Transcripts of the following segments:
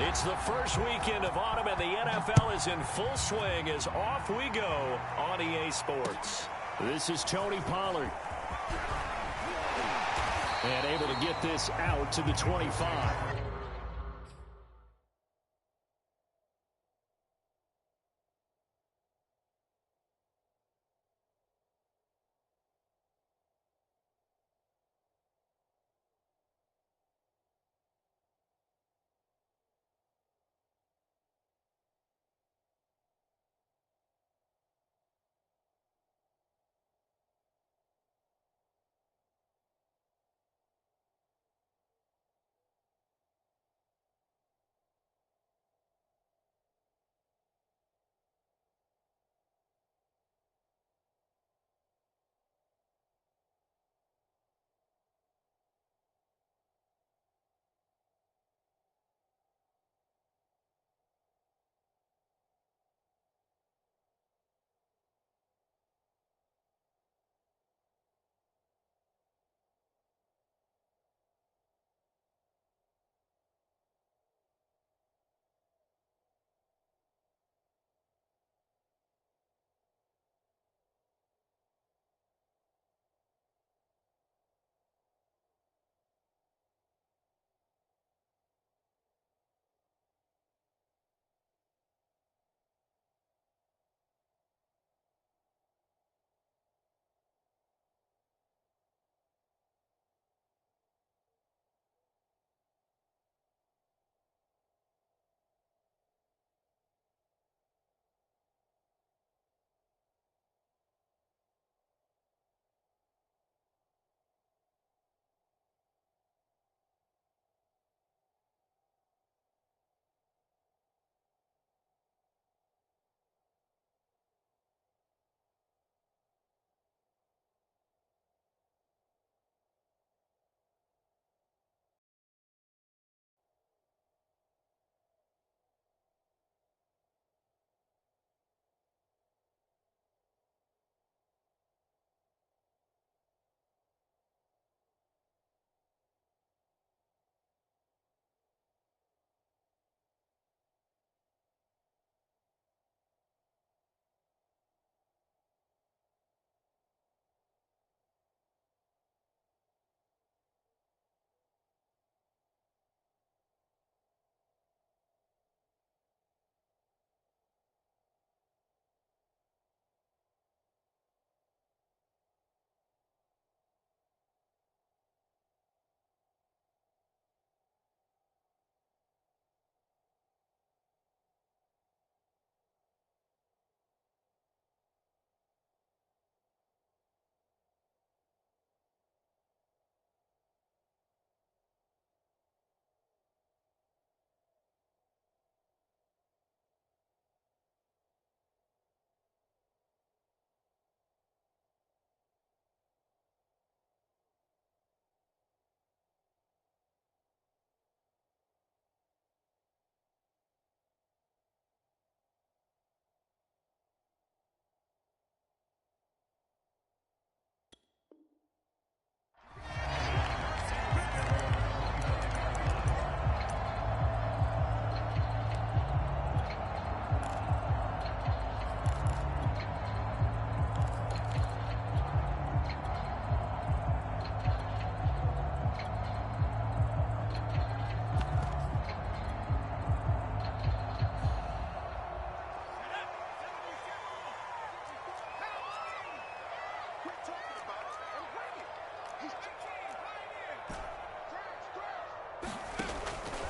It's the first weekend of autumn, and the NFL is in full swing as off we go on EA Sports. This is Tony Pollard. And able to get this out to the 25.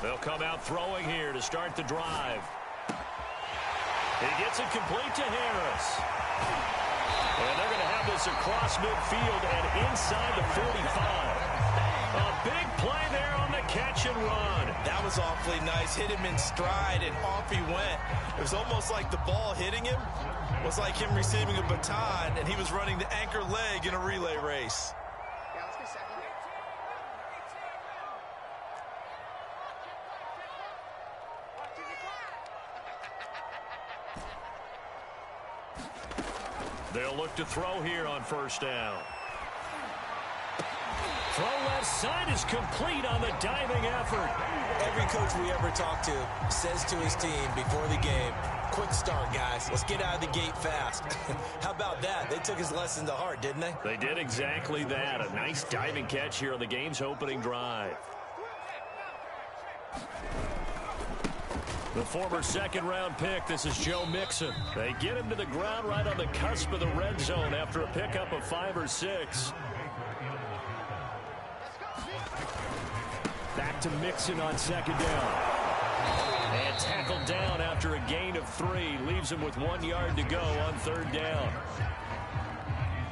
They'll come out throwing here to start the drive. He gets it complete to Harris. And they're going to have this across midfield and inside the 45. A big play there on the catch and run. That was awfully nice. Hit him in stride, and off he went. It was almost like the ball hitting him was like him receiving a baton, and he was running the anchor leg in a relay race. They'll look to throw here on first down. Throw left side is complete on the diving effort. Every coach we ever talk to says to his team before the game, quick start, guys. Let's get out of the gate fast. How about that? They took his lesson to heart, didn't they? They did exactly that. A nice diving catch here on the game's opening drive. The former second-round pick, this is Joe Mixon. They get him to the ground right on the cusp of the red zone after a pickup of 5 or 6. Back to Mixon on second down. And tackled down after a gain of 3. Leaves him with 1 yard to go on third down.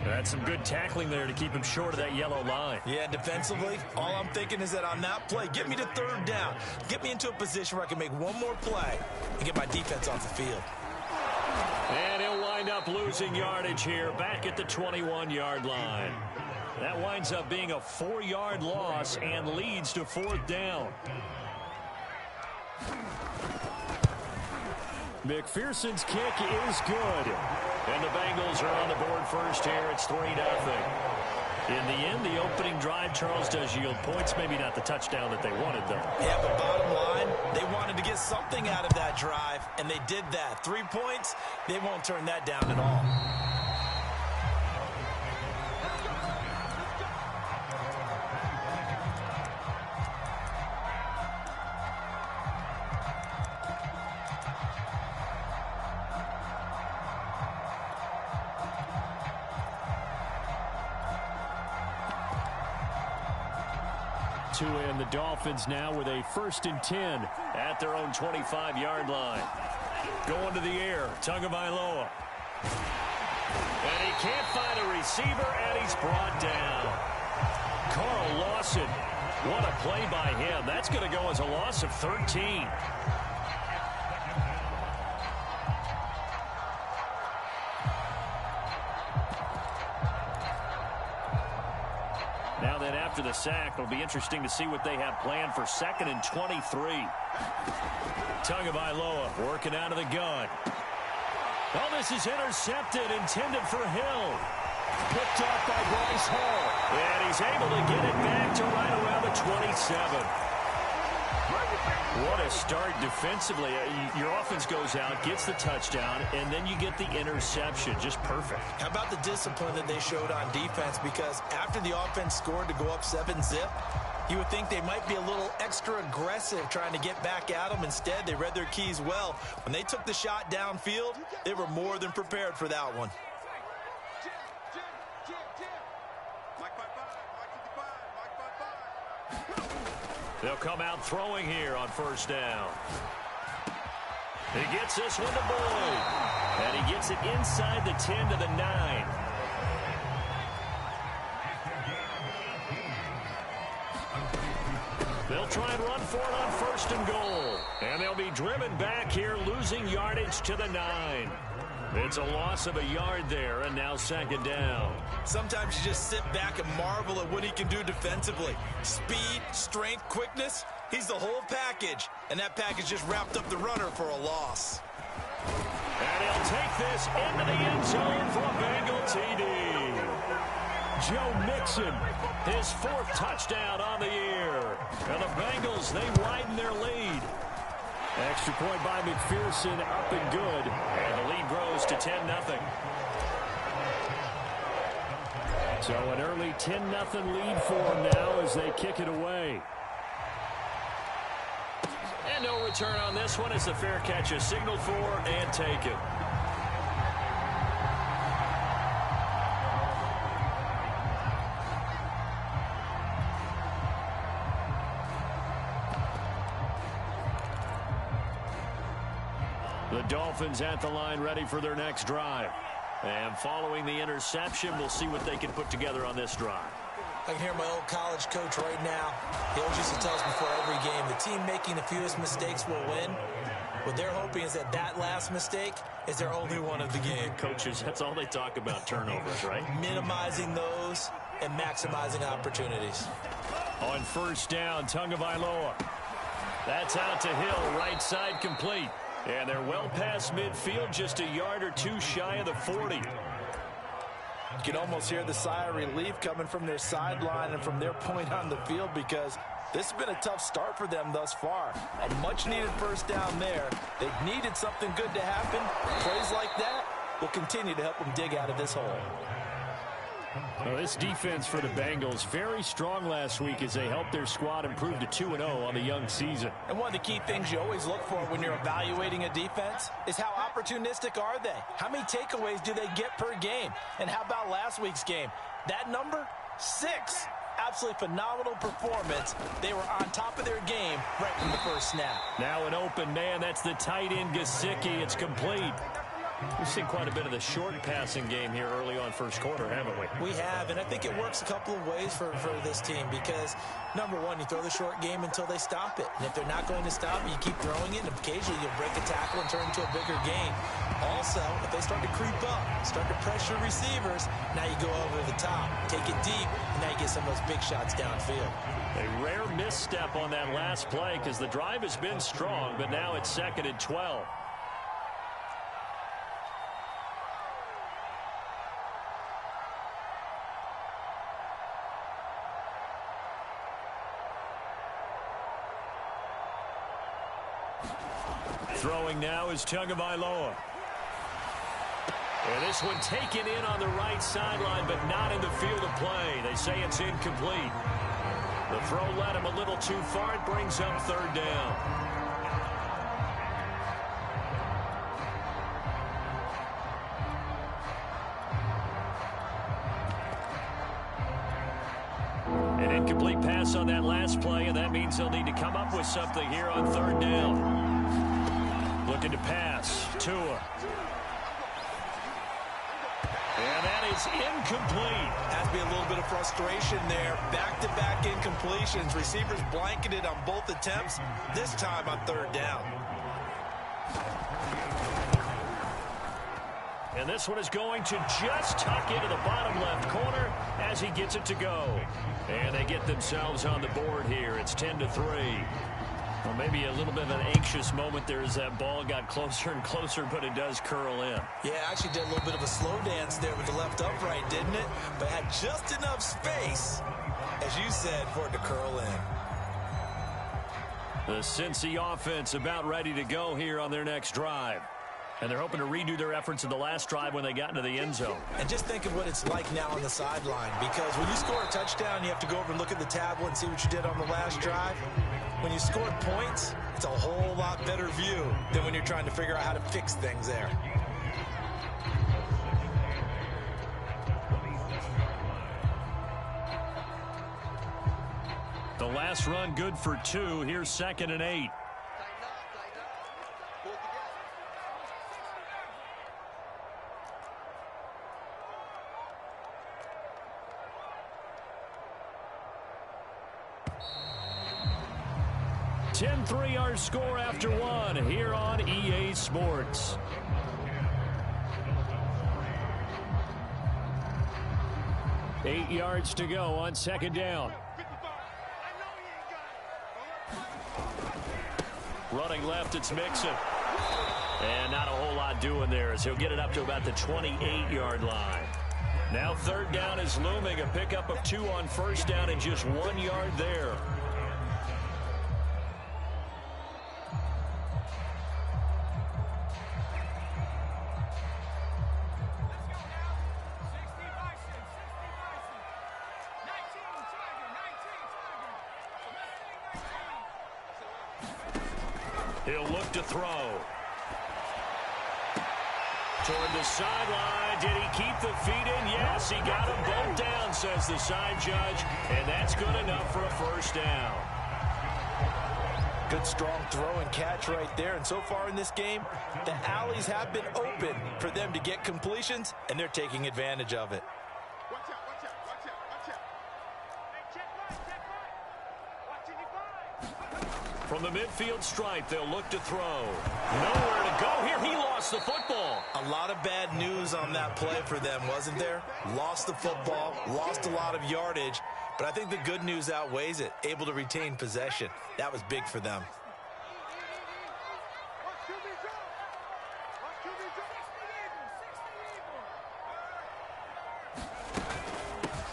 That's some good tackling there to keep him short of that yellow line. Yeah, defensively, all I'm thinking is that on that play, get me to third down. Get me into a position where I can make one more play and get my defense off the field. And he'll wind up losing yardage here back at the 21-yard line. That winds up being a 4-yard loss and leads to fourth down. McPherson's kick is good. And the Bengals are on the board first here. It's 3-0. In the end, the opening drive, Charles, does yield points. Maybe not the touchdown that they wanted, though. Yeah, but bottom line, they wanted to get something out of that drive, and they did that. 3 points, they won't turn that down at all. And the Dolphins now with a 1st and 10 at their own 25-yard line. Going to the air, Tagovailoa. And he can't find a receiver, and he's brought down. Carl Lawson, what a play by him. That's going to go as a loss of 13. Now then, after the sack, it'll be interesting to see what they have planned for 2nd and 23. Tagovailoa working out of the gun. Oh, this is intercepted, intended for Hill. Picked off by Bryce Hall. And he's able to get it back to right around the 27. What a start defensively. Your offense goes out, gets the touchdown, and then you get the interception. Just perfect. How about the discipline that they showed on defense? Because after the offense scored to go up 7-zip, you would think they might be a little extra aggressive trying to get back at them. Instead, they read their keys well. When they took the shot downfield, they were more than prepared for that one. They'll come out throwing here on 1st down. He gets this one to Boyd. And he gets it inside the 10 to the 9. They'll try and run for it on 1st and goal. And they'll be driven back here, losing yardage to the 9. It's a loss of a yard there, and now 2nd down. Sometimes you just sit back and marvel at what he can do defensively. Speed, strength, quickness, he's the whole package. And that package just wrapped up the runner for a loss. And he'll take this into the end zone for a Bengal TD. Joe Mixon, his 4th touchdown on the year. And the Bengals, they widen their lead. Extra point by McPherson, up and good. And the lead grows to 10-0. So an early 10-0 lead for them now as they kick it away. And no return on this one as the fair catch is signaled for and taken. The Dolphins at the line ready for their next drive. And following the interception, we'll see what they can put together on this drive. I can hear my old college coach right now. He always used to tell us before every game, the team making the fewest mistakes will win. What they're hoping is that that last mistake is their only one of the game. Coaches, that's all they talk about, turnovers, right? Minimizing those and maximizing opportunities. On 1st down, Tagovailoa. That's out to Hill, right side complete. And they're well past midfield, just a yard or two shy of the 40. You can almost hear the sigh of relief coming from their sideline and from their point on the field, because this has been a tough start for them thus far. A much-needed first down there. They've needed something good to happen. Plays like that will continue to help them dig out of this hole. Well, this defense for the Bengals, very strong last week as they helped their squad improve to 2-0 on the young season. And one of the key things you always look for when you're evaluating a defense is how opportunistic are they? How many takeaways do they get per game? And how about last week's game? That number, 6. Absolutely phenomenal performance. They were on top of their game right from the first snap. Now an open man. That's the tight end, Gesicki. It's complete. We've seen quite a bit of the short passing game here early on first quarter, haven't we? We have, and I think it works a couple of ways for this team because, number one, you throw the short game until they stop it. And if they're not going to stop it, you keep throwing it, and occasionally you'll break a tackle and turn it into a bigger game. Also, if they start to creep up, start to pressure receivers, now you go over the top, take it deep, and now you get some of those big shots downfield. A rare misstep on that last play because the drive has been strong, but now it's 2nd and 12. Throwing now is Tagovailoa. And this one taken in on the right sideline, but not in the field of play. They say it's incomplete. The throw led him a little too far. It brings up 3rd down. An incomplete pass on that last play, and that means they'll need to come up with something here on 3rd down. Looking to pass. Tua. And that is incomplete. Has to be a little bit of frustration there. Back-to-back incompletions. Receivers blanketed on both attempts, this time on 3rd down. And this one is going to just tuck into the bottom left corner as he gets it to go. And they get themselves on the board here. It's 10-3. Well, maybe a little bit of an anxious moment there as that ball got closer and closer, but it does curl in. Yeah, actually did a little bit of a slow dance there with the left upright, didn't it? But had just enough space, as you said, for it to curl in. The Cincy offense about ready to go here on their next drive. And they're hoping to redo their efforts in the last drive when they got into the end zone. And just think of what it's like now on the sideline, because when you score a touchdown, you have to go over and look at the tablet and see what you did on the last drive. When you scored points, it's a whole lot better view than when you're trying to figure out how to fix things there. The last run good for 2. Here's 2nd and 8. Our score after 1 here on EA Sports. Eight yards to go on 2nd down. Running left, it's Mixon. And not a whole lot doing there as he'll get it up to about the 28-yard line. Now 3rd down is looming. A pickup of 2 on 1st down and just 1 yard there. He'll look to throw. Toward the sideline. Did he keep the feet in? Yes, he got them both down, says the side judge. And that's good enough for a 1st down. Good, strong throw and catch right there. And so far in this game, the alleys have been open for them to get completions, and they're taking advantage of it. From the midfield stripe, they'll look to throw. Nowhere to go here. He lost the football. A lot of bad news on that play for them, wasn't there? Lost the football, lost a lot of yardage, but I think the good news outweighs it. Able to retain possession. That was big for them.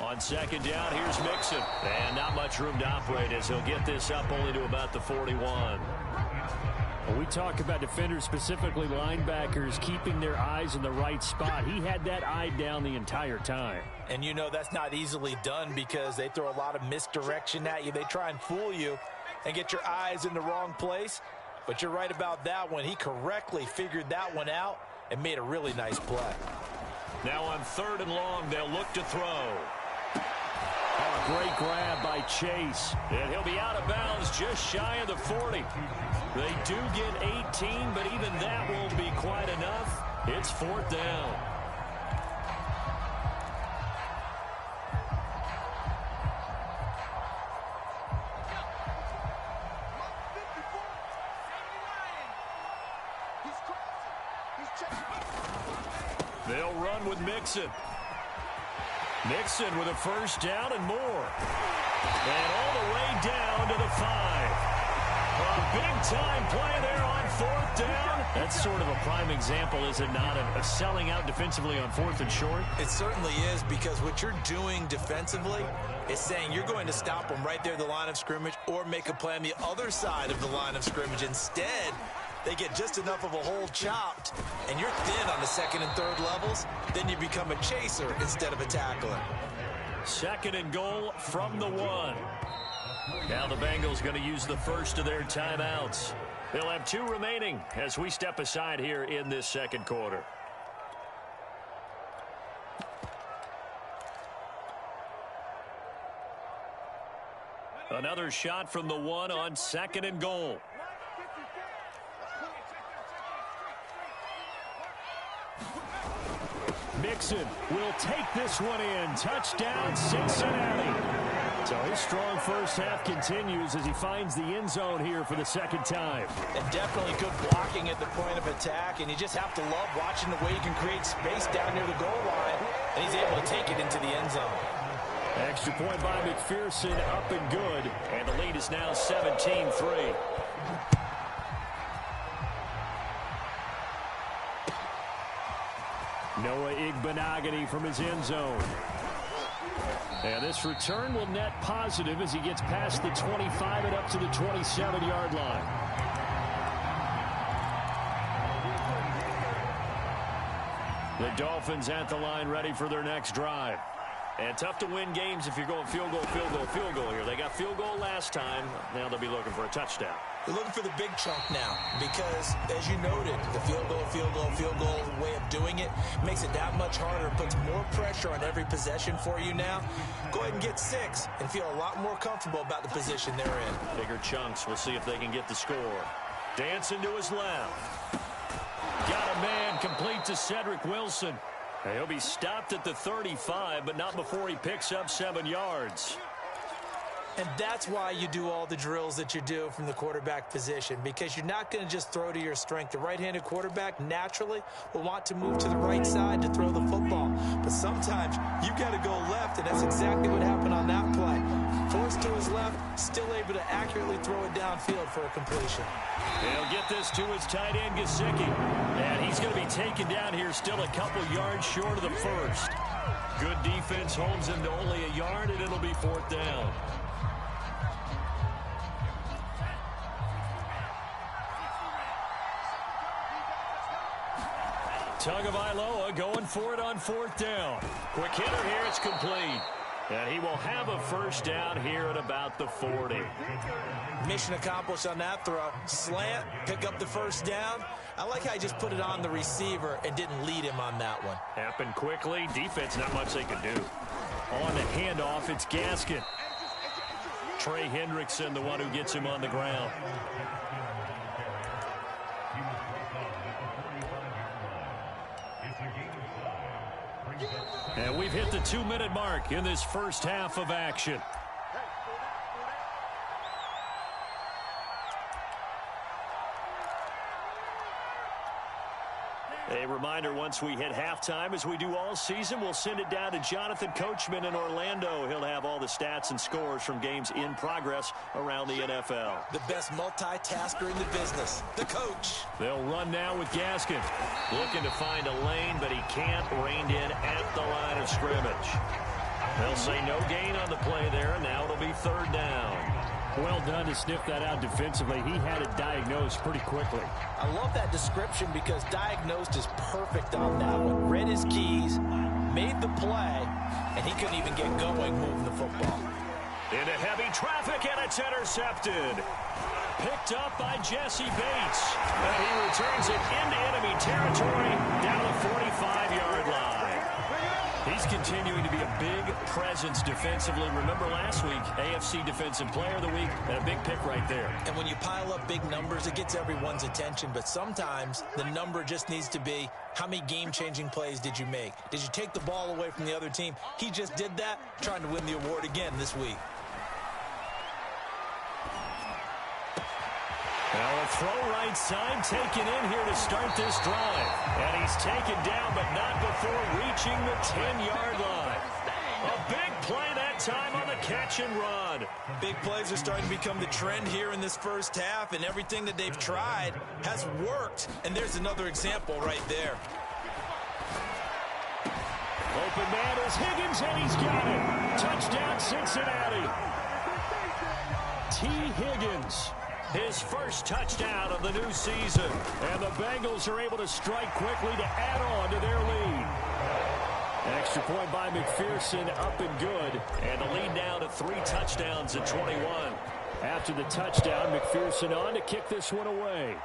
On second down, here's Mixon. And not much room to operate as he'll get this up only to about the 41. When we talk about defenders, specifically linebackers, keeping their eyes in the right spot, he had that eye down the entire time. And you know that's not easily done because they throw a lot of misdirection at you. They try and fool you and get your eyes in the wrong place. But you're right about that one. He correctly figured that one out and made a really nice play. Now on 3rd and long, they'll look to throw. Oh, great grab by Chase. And he'll be out of bounds just shy of the 40. They do get 18, but even that won't be quite enough. It's 4th down. They'll run with Mixon. Mixon with a first down and more. And all the way down to the 5. A big-time play there on 4th down. That's sort of a prime example, is it not, of selling out defensively on 4th and short? It certainly is, because what you're doing defensively is saying you're going to stop them right there at the line of scrimmage or make a play on the other side of the line of scrimmage. Instead, they get just enough of a hole chopped, and you're thin on the 2nd and 3rd levels. Then you become a chaser instead of a tackler. 2nd and goal from the 1. Now the Bengals going to use the first of their timeouts. They'll have 2 remaining as we step aside here in this 2nd quarter. Another shot from the 1 on 2nd and goal. Mixon will take this one in. Touchdown, Cincinnati. So his strong first half continues as he finds the end zone here for the 2nd time. And definitely good blocking at the point of attack, and you just have to love watching the way you can create space down near the goal line, and he's able to take it into the end zone. Extra point by McPherson, up and good, and the lead is now 17-3. Noah Igbenogany from his end zone. And this return will net positive as he gets past the 25 and up to the 27-yard line. The Dolphins at the line ready for their next drive. And tough to win games if you're going field goal, field goal, field goal here. They got field goal last time. Now they'll be looking for a touchdown. They're looking for the big chunk now because, as you noted, the field goal way of doing it makes it that much harder and puts more pressure on every possession for you now. Go ahead and get 6 and feel a lot more comfortable about the position they're in. Bigger chunks. We'll see if they can get the score. Dancing to his left. Got a man complete to Cedric Wilson. He'll be stopped at the 35, but not before he picks up 7 yards. And that's why you do all the drills that you do from the quarterback position, because you're not going to just throw to your strength. The right-handed quarterback naturally will want to move to the right side to throw the football. But sometimes you've got to go left, and that's exactly what happened on that play. Forced to his left, still able to accurately throw it downfield for a completion. He'll get this to his tight end, Gesicki. And he's going to be taken down here still a couple yards short of the first. Good defense holds him to only a yard, and it'll be 4th down. Tagovailoa going for it on 4th down. Quick hitter here, it's complete. And he will have a first down here at about the 40. Mission accomplished on that throw. Slant, pick up the first down. I like how he just put it on the receiver and didn't lead him on that one. Happened quickly. Defense, not much they could do. On the handoff, it's Gaskin. Trey Hendrickson, the one who gets him on the ground. And we've hit the 2-minute mark in this first half of action. A reminder, once we hit halftime, as we do all season, we'll send it down to Jonathan Coachman in Orlando. He'll have all the stats and scores from games in progress around the NFL. The best multitasker in the business, the coach. They'll run now with Gaskin. Looking to find a lane, but he can't. Reined in at the line of scrimmage. They'll say no gain on the play there, and now it'll be third down. Well done to sniff that out defensively. He had it diagnosed pretty quickly. I love that description because diagnosed is perfect on that one. Read his keys, made the play, and he couldn't even get going moving the football. Into heavy traffic, and it's intercepted. Picked up by Jesse Bates. And he returns it into enemy territory down the 45-yard line. He's continuing to be a big presence defensively. Remember last week, AFC Defensive Player of the Week, and a big pick right there. And when you pile up big numbers, it gets everyone's attention. But sometimes the number just needs to be, how many game-changing plays did you make? Did you take the ball away from the other team? He just did that, trying to win the award again this week. Now a throw right side taken in here to start this drive. And he's taken down, but not before reaching the 10-yard line. A big play that time on the catch and run. Big plays are starting to become the trend here in this first half, and everything that they've tried has worked. And there's another example right there. Open man is Higgins, and he's got it. Touchdown, Cincinnati. T. Higgins. His first touchdown of the new season. And the Bengals are able to strike quickly to add on to their lead. Extra point by McPherson, up and good. And the lead now to 3 touchdowns at 21. After the touchdown, McPherson on to kick this one away.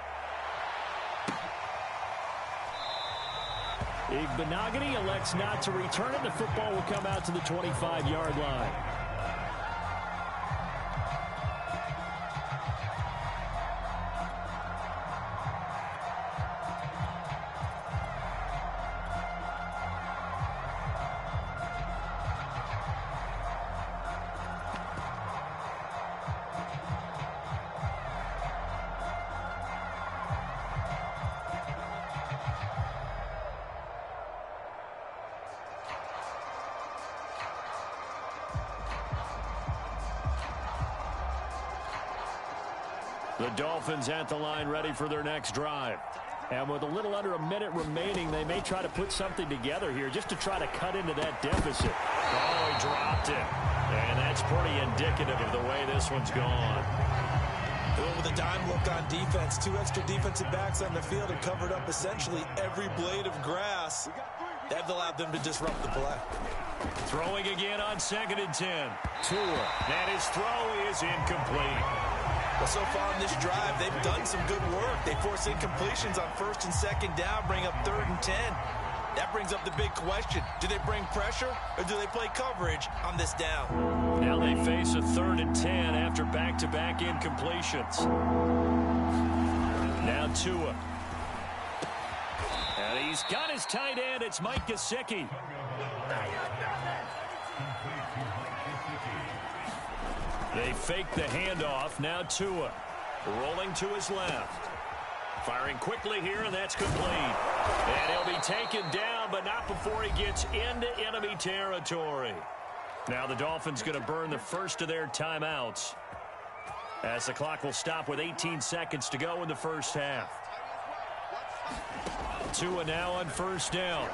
Igbenogany elects not to return it. The football will come out to the 25-yard line. The Dolphins at the line ready for their next drive. And with a little under a minute remaining, they may try to put something together here just to try to cut into that deficit. Oh, he dropped it. And that's pretty indicative of the way this one's gone. With a dime look on defense, 2 extra defensive backs on the field and covered up essentially every blade of grass. That allowed them to disrupt the play. Throwing again on 2nd and 10. Tua. And his throw is incomplete. Well, so far in this drive, they've done some good work. They force incompletions on 1st and 2nd down, bring up 3rd and 10. That brings up the big question. Do they bring pressure or do they play coverage on this down? Now they face a 3rd and 10 after back-to-back incompletions. Now Tua. And he's got his tight end. It's Mike Gesicki. They fake the handoff. Now Tua rolling to his left. Firing quickly here, and that's complete. And he'll be taken down, but not before he gets into enemy territory. Now the Dolphins going to burn the first of their timeouts, as the clock will stop with 18 seconds to go in the first half. Tua now on 1st down.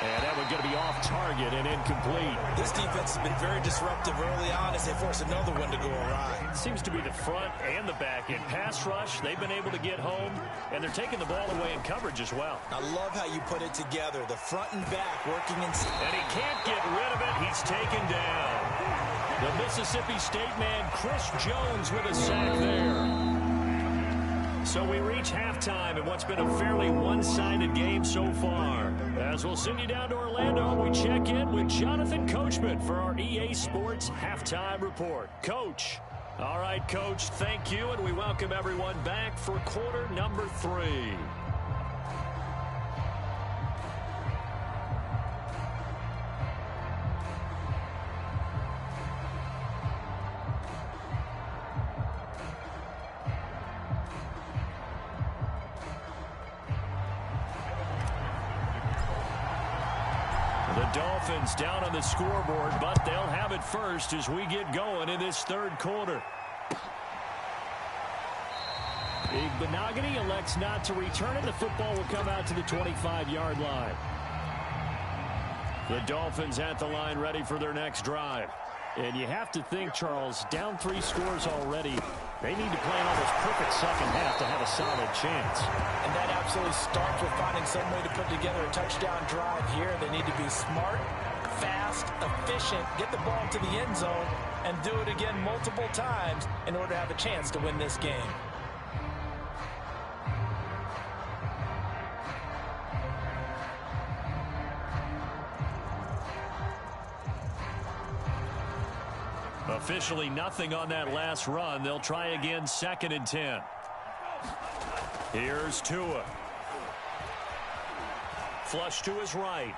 And that one going to be off target and incomplete. This defense has been very disruptive early on as they force another one to go awry. Seems to be the front and the back end. Pass rush, they've been able to get home, and they're taking the ball away in coverage as well. I love how you put it together. The front and back working in. And he can't get rid of it. He's taken down. The Mississippi State man, Chris Jones, with a sack there. So we reach halftime in what's been a fairly one-sided game so far. As we'll send you down to Orlando, we check in with Jonathan Coachman for our EA Sports Halftime Report. Coach. All right, Coach, thank you, and we welcome everyone back for quarter number 3. Dolphins down on the scoreboard, but they'll have it first as we get going in this 3rd quarter. Igbenogany elects not to return it. The football will come out to the 25-yard line. The Dolphins at the line ready for their next drive. And you have to think, Charles, down 3 scores already. They need to play an almost perfect second half to have a solid chance. And that absolutely starts with finding some way to put together a touchdown drive here. They need to be smart, fast, efficient, get the ball to the end zone, and do it again multiple times in order to have a chance to win this game. Officially nothing on that last run. They'll try again, 2nd and 10. Here's Tua. Flush to his right.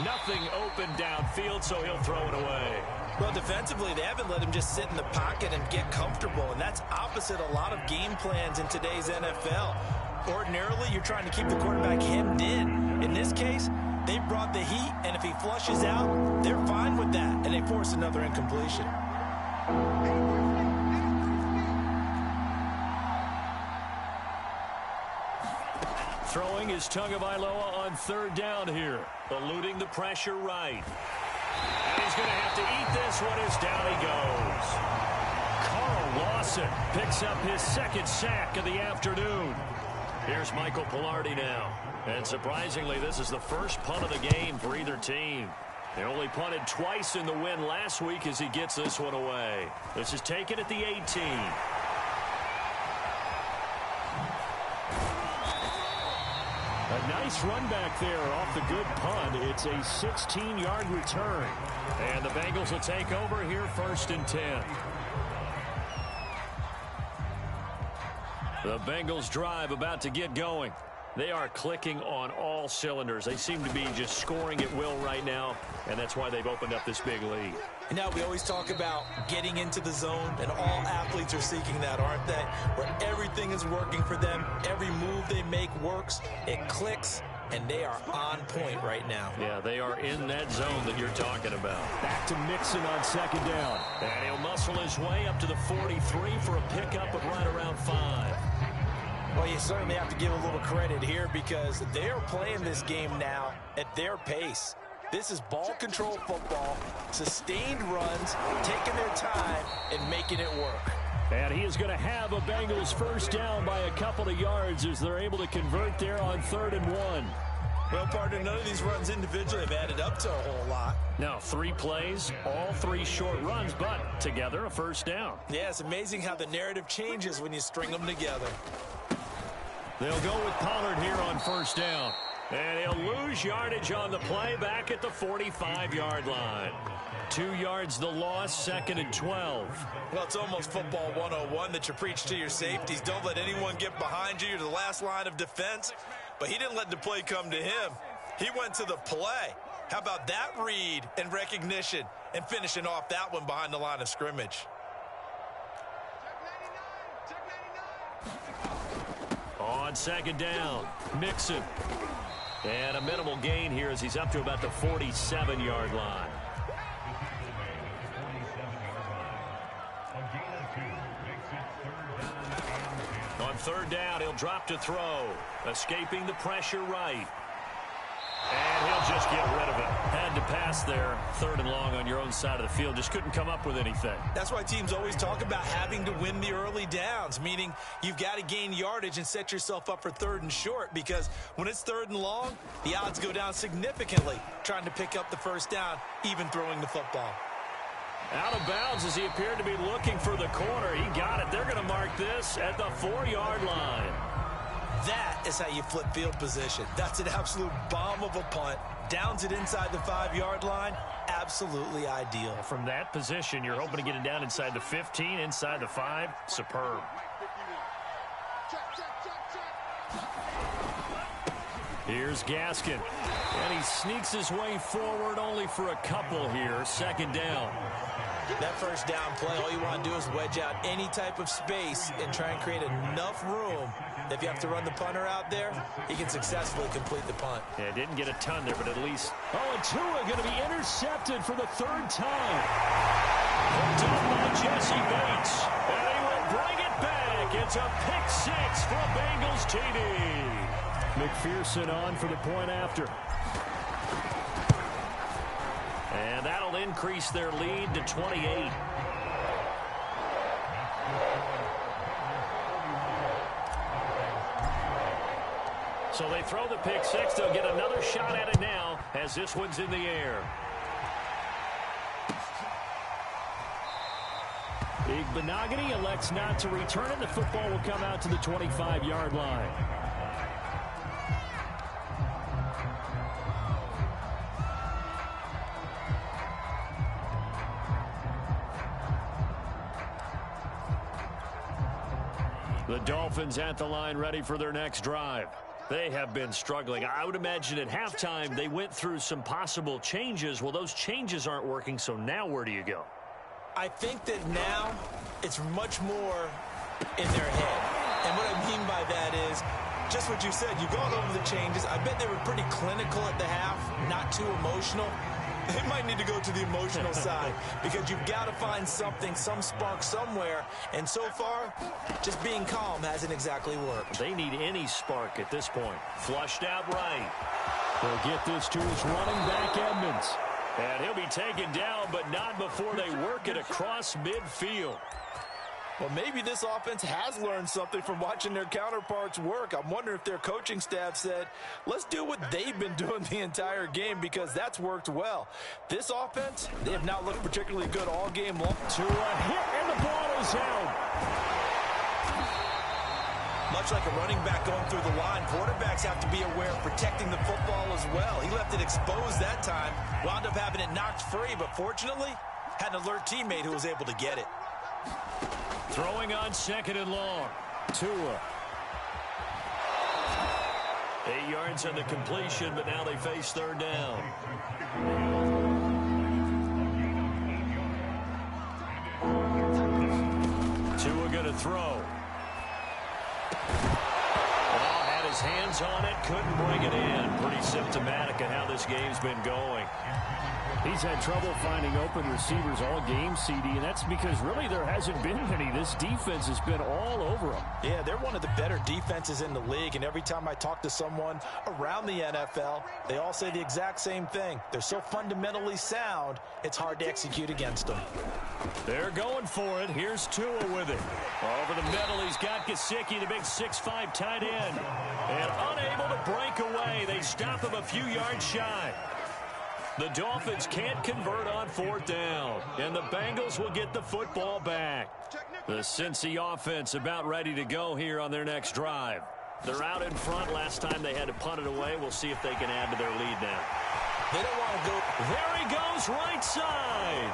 Nothing open downfield, so he'll throw it away. Well, defensively, they haven't let him just sit in the pocket and get comfortable, and that's opposite a lot of game plans in today's NFL. Ordinarily, you're trying to keep the quarterback hemmed in. In this case, they brought the heat, and if he flushes out, they're fine with that, and they force another incompletion. Throwing is Tagovailoa on 3rd down here. Eluding the pressure right. And he's going to have to eat this one as down he goes. Carl Lawson picks up his 2nd sack of the afternoon. Here's Michael Pilardi now. And surprisingly, this is the first punt of the game for either team. They only punted twice in the win last week as he gets this one away. This is taken at the 18. A nice run back there off the good punt. It's a 16-yard return. And the Bengals will take over here 1st and 10. The Bengals drive about to get going. They are clicking on all cylinders. They seem to be just scoring at will right now, and that's why they've opened up this big lead. And now we always talk about getting into the zone, and all athletes are seeking that, aren't they? Where everything is working for them, every move they make works, it clicks, and they are on point right now. Yeah, they are in that zone that you're talking about. Back to Mixon on 2nd down. And he'll muscle his way up to the 43 for a pickup of right around 5. Well, you certainly have to give a little credit here because they are playing this game now at their pace. This is ball control football, sustained runs, taking their time and making it work. And he is going to have a Bengals 1st down by a couple of yards as they're able to convert there on 3rd and 1. Well, partner, none of these runs individually have added up to a whole lot. Now, 3 plays, all 3 short runs, but together a 1st down. Yeah, it's amazing how the narrative changes when you string them together. They'll go with Pollard here on 1st down. And he'll lose yardage on the play back at the 45-yard line. 2 yards the loss, 2nd and 12. Well, it's almost football 101 that you preach to your safeties. Don't let anyone get behind you. You're the last line of defense. But he didn't let the play come to him. He went to the play. How about that read and recognition and finishing off that one behind the line of scrimmage? On 2nd down, Mixon. And a minimal gain here as he's up to about the 47-yard line. On 3rd down, he'll drop to throw. Escaping the pressure right. And he'll just get rid of it. Had to pass there. 3rd and long on your own side of the field. Just couldn't come up with anything. That's why teams always talk about having to win the early downs, meaning you've got to gain yardage and set yourself up for 3rd and short, because when it's 3rd and long, the odds go down significantly trying to pick up the 1st down, even throwing the football. Out of bounds as he appeared to be looking for the corner. He got it. They're going to mark this at the 4-yard line. That is how you flip field position. That's an absolute bomb of a punt. Downs it inside the 5-yard line. Absolutely ideal. From that position, you're hoping to get it down inside the 15, inside the 5. Superb. Here's Gaskin. And he sneaks his way forward only for a couple here. 2nd down. That 1st down play, all you want to do is wedge out any type of space and try and create enough room. If you have to run the punter out there, he can successfully complete the punt. Yeah, didn't get a ton there, but at least... Oh, and Tua going to be intercepted for the 3rd time. Hooked up by Jesse Bates. And he will bring it back. It's a pick 6 for a Bengals TD. McPherson on for the point after. increase their lead to 28. So they throw the pick six. They'll get another shot at it now as this one's in the air. Igbenogany elects not to return it. The football will come out to the 25-yard line. The Dolphins at the line ready for their next drive. They have been struggling. I would imagine at halftime they went through some possible changes. Well, those changes aren't working, so now where do you go? I think that now it's much more in their head. And what I mean by that is just what you said. You've gone over the changes. I bet they were pretty clinical at the half, not too emotional. They might need to go to the emotional side because you've got to find something, some spark somewhere. And so far, just being calm hasn't exactly worked. They need any spark at this point. Flushed out right. They'll get this to his running back, Edmonds. And he'll be taken down, but not before they work it across midfield. Well, maybe this offense has learned something from watching their counterparts work. I'm wondering if their coaching staff said, let's do what they've been doing the entire game because that's worked well. This offense, they have not looked particularly good all game long. To a hit, and the ball is held. Much like a running back going through the line, quarterbacks have to be aware of protecting the football as well. He left it exposed that time, wound up having it knocked free, but fortunately, had an alert teammate who was able to get it. Throwing on second and long. Tua. 8 yards on the completion, but now they face third down. Tua going to throw. Well, had his hands on it, couldn't bring it in. Pretty symptomatic of how this game's been going. He's had trouble finding open receivers all game, CD, and that's because really there hasn't been any. This defense has been all over him. Yeah, they're one of the better defenses in the league, and every time I talk to someone around the NFL, they all say the exact same thing. They're so fundamentally sound, it's hard to execute against them. They're going for it. Here's Tua with it. Over the middle, he's got Gesicki, the big 6'5" tight end. And unable to break away. They stop him a few yards shy. The Dolphins can't convert on fourth down, and the Bengals will get the football back. The Cincy offense about ready to go here on their next drive. They're out in front. Last time they had to punt it away. We'll see if they can add to their lead now. They don't want to go. There he goes, right side.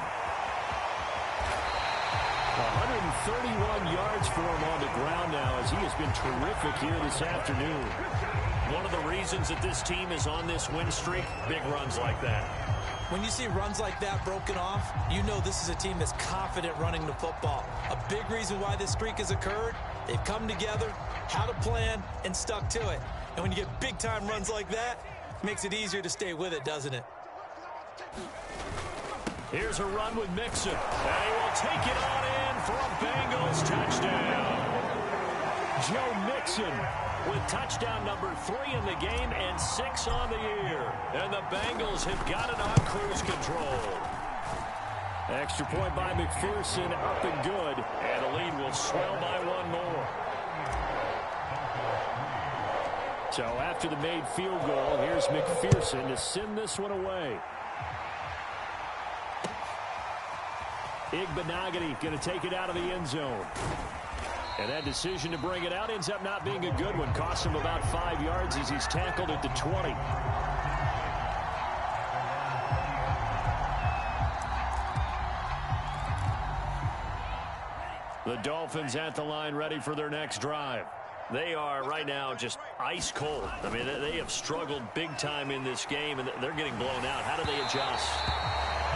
131 yards for him on the ground now as he has been terrific here this afternoon. One of the reasons that this team is on this win streak, big runs like that. When you see runs like that broken off, you know this is a team that's confident running the football. A big reason why this streak has occurred, they've come together, had a plan, and stuck to it. And when you get big-time runs like that, it makes it easier to stay with it, doesn't it? Here's a run with Mixon. And he will take it on in for a Bengals touchdown. Joe Mixon with touchdown number 3 in the game and 6 on the year. And the Bengals have got it on cruise control. Extra point by McPherson, up and good. And the lead will swell by one more. So after the made field goal, here's McPherson to send this one away. Igbenogany going to take it out of the end zone. And that decision to bring it out ends up not being a good one. Costs him about 5 yards as he's tackled at the 20. The Dolphins at the line ready for their next drive. They are right now just ice cold. I mean, they have struggled big time in this game, and they're getting blown out. How do they adjust?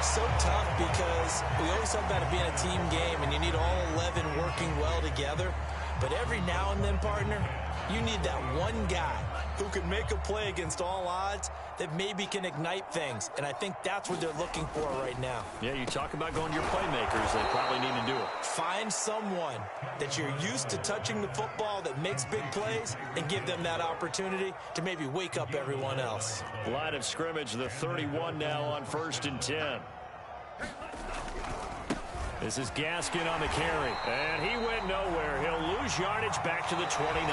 So tough because we always talk about it being a team game and you need all 11 working well together. But every now and then, partner, you need that one guy who can make a play against all odds that maybe can ignite things. And I think that's what they're looking for right now. Yeah, you talk about going to your playmakers. They probably need to do it. Find someone that you're used to touching the football that makes big plays and give them that opportunity to maybe wake up everyone else. Line of scrimmage, the 31 now on 1st and 10. This is Gaskin on the carry. And he went nowhere. He'll lose yardage back to the 29.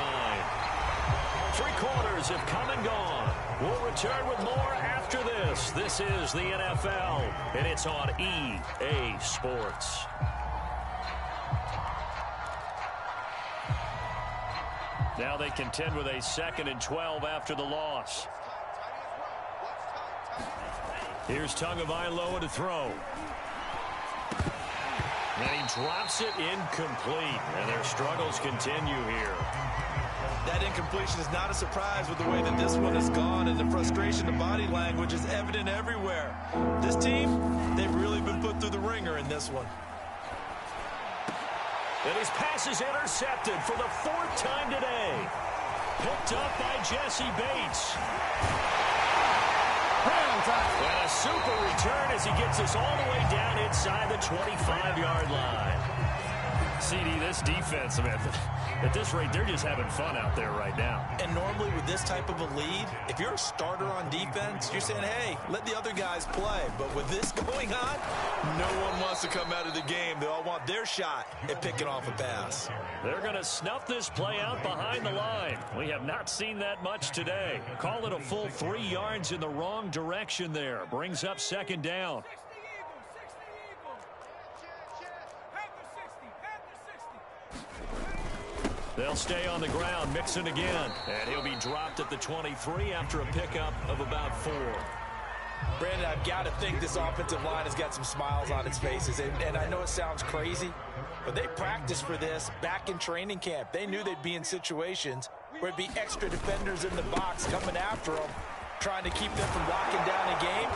3 quarters have come and gone. We'll return with more after this. This is the NFL, and it's on EA Sports. Now they contend with a 2nd and 12 after the loss. Here's Tagovailoa to throw. And he drops it incomplete. And their struggles continue here. That incompletion is not a surprise with the way that this one has gone, and the frustration, the body language is evident everywhere. This team, they've really been put through the ringer in this one. And his pass is intercepted for the 4th time today. Picked up by Jesse Bates. And a super return as he gets us all the way down inside the 25-yard line. CD, this defense, man, at this rate, they're just having fun out there right now. And normally with this type of a lead, if you're a starter on defense, you're saying, hey, let the other guys play. But with this going on, no one wants to come out of the game. They all want their shot at picking off a pass. They're going to snuff this play out behind the line. We have not seen that much today. Call it a full 3 yards in the wrong direction there. Brings up 2nd down. They'll stay on the ground, Mixon again. And he'll be dropped at the 23 after a pickup of about 4. Brandon, I've got to think this offensive line has got some smiles on its faces. And I know it sounds crazy, but they practiced for this back in training camp. They knew they'd be in situations where it'd be extra defenders in the box coming after them, trying to keep them from locking down a game.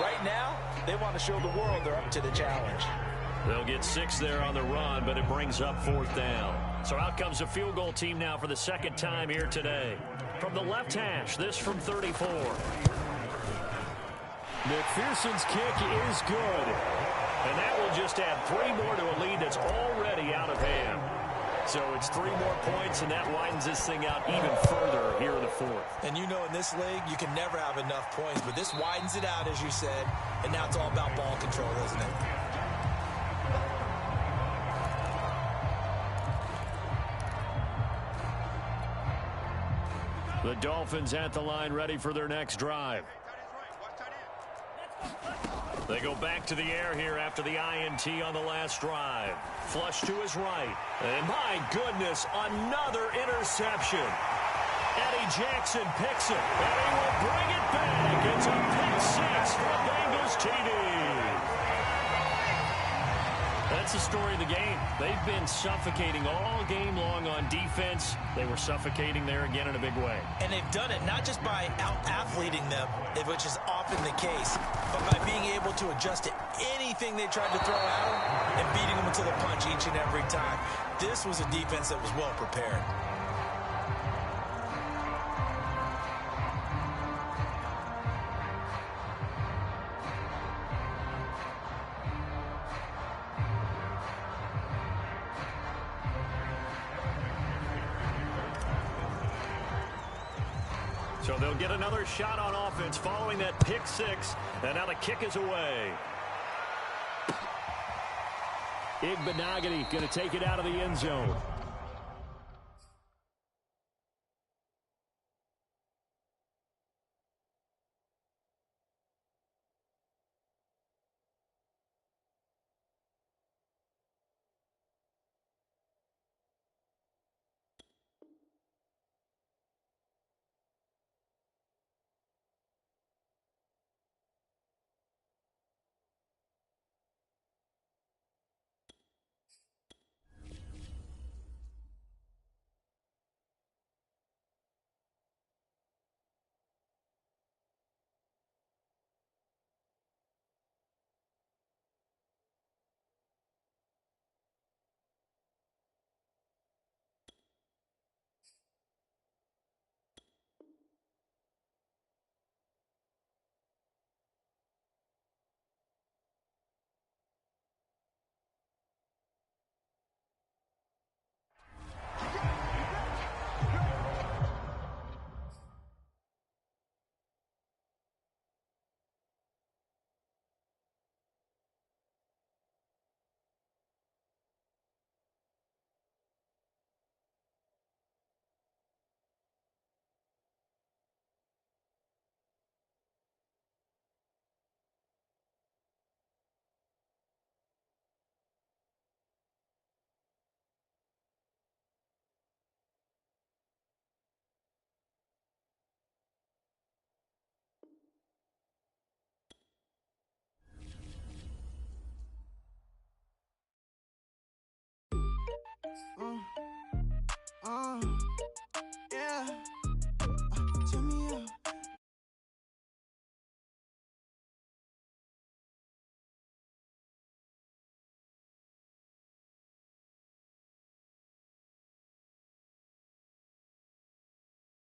Right now, they want to show the world they're up to the challenge. They'll get 6 there on the run, but it brings up 4th down. So out comes a field goal team now for the 2nd time here today. From the left hash, this from 34. McPherson's kick is good. And that will just add 3 more to a lead that's already out of hand. So it's 3 more points, and that widens this thing out even further here in the 4th. And you know in this league, you can never have enough points, but this widens it out, as you said, and now it's all about ball control, isn't it? The Dolphins at the line, ready for their next drive. They go back to the air here after the INT on the last drive. Flush to his right. And my goodness, another interception. Eddie Jackson picks it, and he will bring it back. It's a pick 6 for Bengals TD. That's the story of the game. They've been suffocating all game long on defense. They were suffocating there again in a big way. And they've done it not just by out-athleting them, which is often the case, but by being able to adjust to anything they tried to throw at them and beating them to the punch each and every time. This was a defense that was well prepared. So they'll get another shot on offense following that pick 6. And now the kick is away. Igbenogany going to take it out of the end zone.